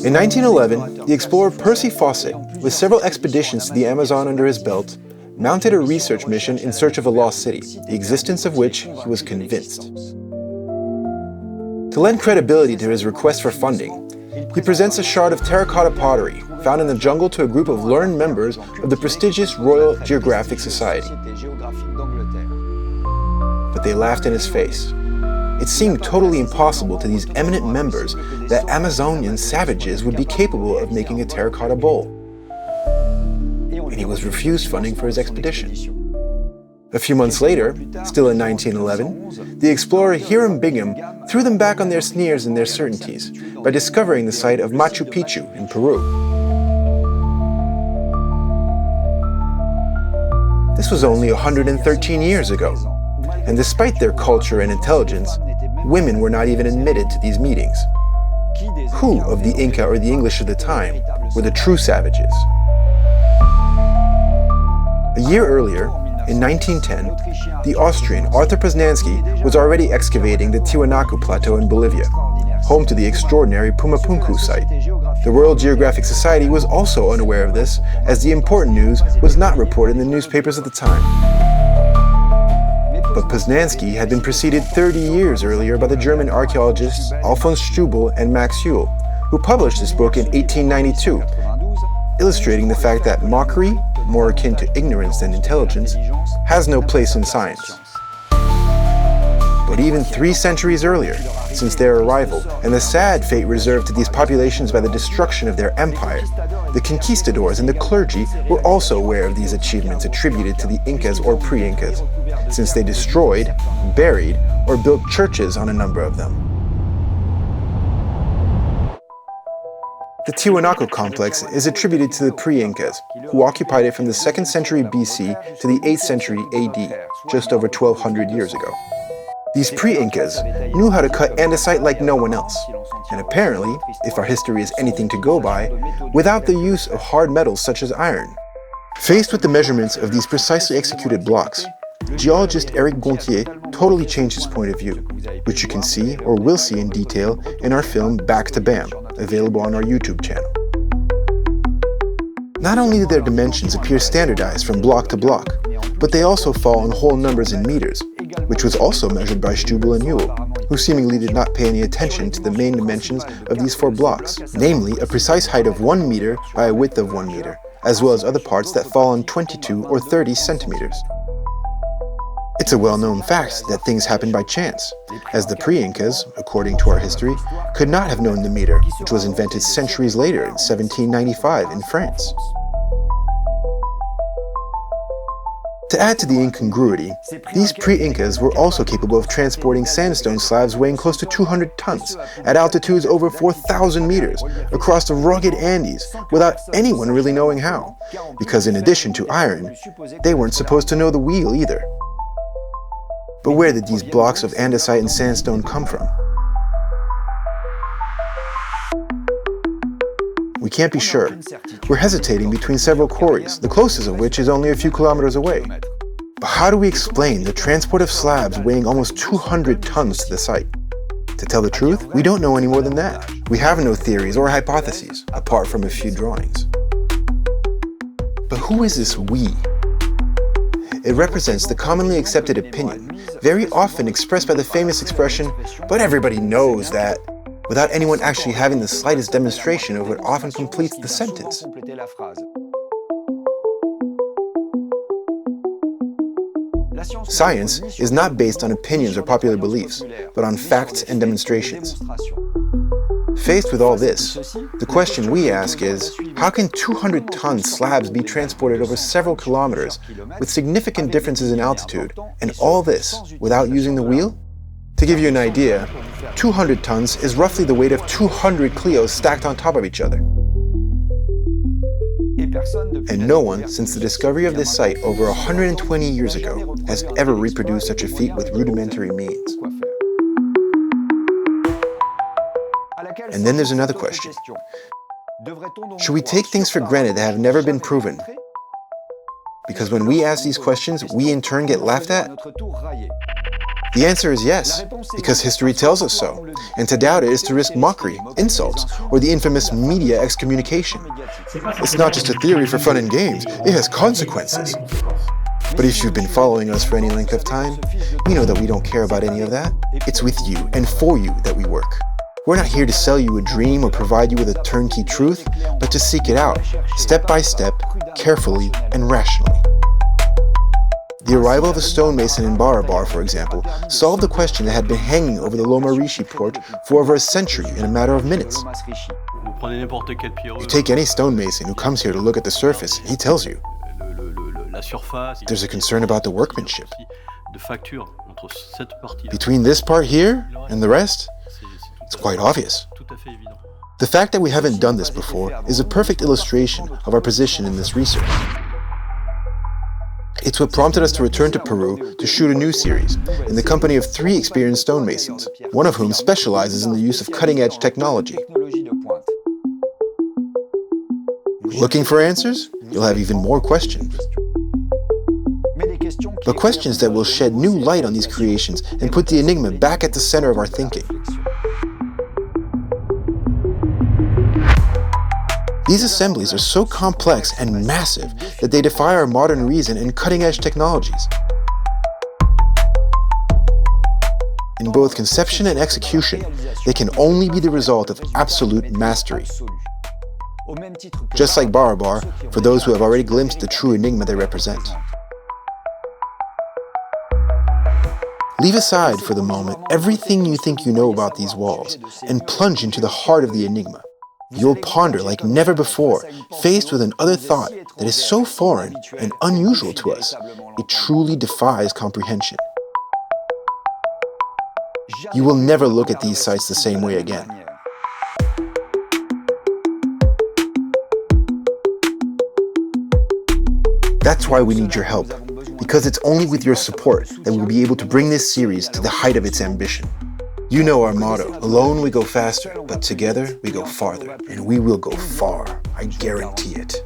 In 1911, the explorer Percy Fawcett, with several expeditions to the Amazon under his belt, mounted a research mission in search of a lost city, the existence of which he was convinced. To lend credibility to his request for funding, he presents a shard of terracotta pottery found in the jungle to a group of learned members of the prestigious Royal Geographic Society. But they laughed in his face. It seemed totally impossible to these eminent members that Amazonian savages would be capable of making a terracotta bowl. And he was refused funding for his expedition. A few months later, still in 1911, the explorer Hiram Bingham threw them back on their sneers and their certainties by discovering the site of Machu Picchu in Peru. This was only 113 years ago, and despite their culture and intelligence, women were not even admitted to these meetings. Who of the Inca or the English of the time were the true savages? A year earlier, in 1910, the Austrian Arthur Poznański was already excavating the Tiwanaku Plateau in Bolivia, home to the extraordinary Pumapunku site. The Royal Geographic Society was also unaware of this, as the important news was not reported in the newspapers at the time. But Poznański had been preceded 30 years earlier by the German archaeologists Alfons Stubel and Max Uhl, who published this book in 1892, illustrating the fact that mockery, more akin to ignorance than intelligence, has no place in science. But even 3 centuries earlier, since their arrival and the sad fate reserved to these populations by the destruction of their empire, the conquistadors and the clergy were also aware of these achievements attributed to the Incas or pre-Incas, since they destroyed, buried, or built churches on a number of them. The Tiwanaku complex is attributed to the pre-Incas, who occupied it from the 2nd century BC to the 8th century AD, just over 1200 years ago. These pre-Incas knew how to cut andesite like no one else, and apparently, if our history is anything to go by, without the use of hard metals such as iron. Faced with the measurements of these precisely executed blocks, geologist Eric Gontier totally changed his point of view, which you can see or will see in detail in our film Back to BAM, available on our YouTube channel. Not only did their dimensions appear standardized from block to block, but they also fall in whole numbers in meters, which was also measured by Stubel and Uhl, who seemingly did not pay any attention to the main dimensions of these 4 blocks, namely a precise height of 1 meter by a width of 1 meter, as well as other parts that fall on 22 or 30 centimeters. It's a well-known fact that things happen by chance, as the pre-Incas, according to our history, could not have known the meter, which was invented centuries later in 1795 in France. To add to the incongruity, these pre-Incas were also capable of transporting sandstone slabs weighing close to 200 tons at altitudes over 4,000 meters across the rugged Andes without anyone really knowing how, because in addition to iron, they weren't supposed to know the wheel either. But where did these blocks of andesite and sandstone come from? We can't be sure. We're hesitating between several quarries, the closest of which is only a few kilometers away. But how do we explain the transport of slabs weighing almost 200 tons to the site? To tell the truth, we don't know any more than that. We have no theories or hypotheses, apart from a few drawings. But who is this we? It represents the commonly accepted opinion, very often expressed by the famous expression, "but everybody knows that," without anyone actually having the slightest demonstration of what often completes the sentence. Science is not based on opinions or popular beliefs, but on facts and demonstrations. Faced with all this, the question we ask is, how can 200-ton slabs be transported over several kilometers with significant differences in altitude, and all this without using the wheel? To give you an idea, 200 tons is roughly the weight of 200 Clios stacked on top of each other. And no one, since the discovery of this site over 120 years ago, has ever reproduced such a feat with rudimentary means. And then there's another question. Should we take things for granted that have never been proven? Because when we ask these questions, we in turn get laughed at? The answer is yes, because history tells us so, and to doubt it is to risk mockery, insults, or the infamous media excommunication. It's not just a theory for fun and games, it has consequences. But if you've been following us for any length of time, you know that we don't care about any of that. It's with you and for you that we work. We're not here to sell you a dream or provide you with a turnkey truth, but to seek it out, step by step, carefully and rationally. The arrival of a stonemason in Barabar, for example, solved the question that had been hanging over the Loma Rishi port for over a century in a matter of minutes. You take any stonemason who comes here to look at the surface, he tells you. There's a concern about the workmanship. Between this part here and the rest, it's quite obvious. The fact that we haven't done this before is a perfect illustration of our position in this research. It's what prompted us to return to Peru to shoot a new series in the company of 3 experienced stonemasons, one of whom specializes in the use of cutting-edge technology. Looking for answers? You'll have even more questions. But questions that will shed new light on these creations and put the enigma back at the center of our thinking. These assemblies are so complex and massive that they defy our modern reason and cutting-edge technologies. In both conception and execution, they can only be the result of absolute mastery. Just like Barabar, for those who have already glimpsed the true enigma they represent. Leave aside for the moment everything you think you know about these walls and plunge into the heart of the enigma. You'll ponder like never before, faced with another thought that is so foreign and unusual to us, it truly defies comprehension. You will never look at these sites the same way again. That's why we need your help, because it's only with your support that we'll be able to bring this series to the height of its ambition. You know our motto, alone we go faster, but together we go farther, and we will go far, I guarantee it.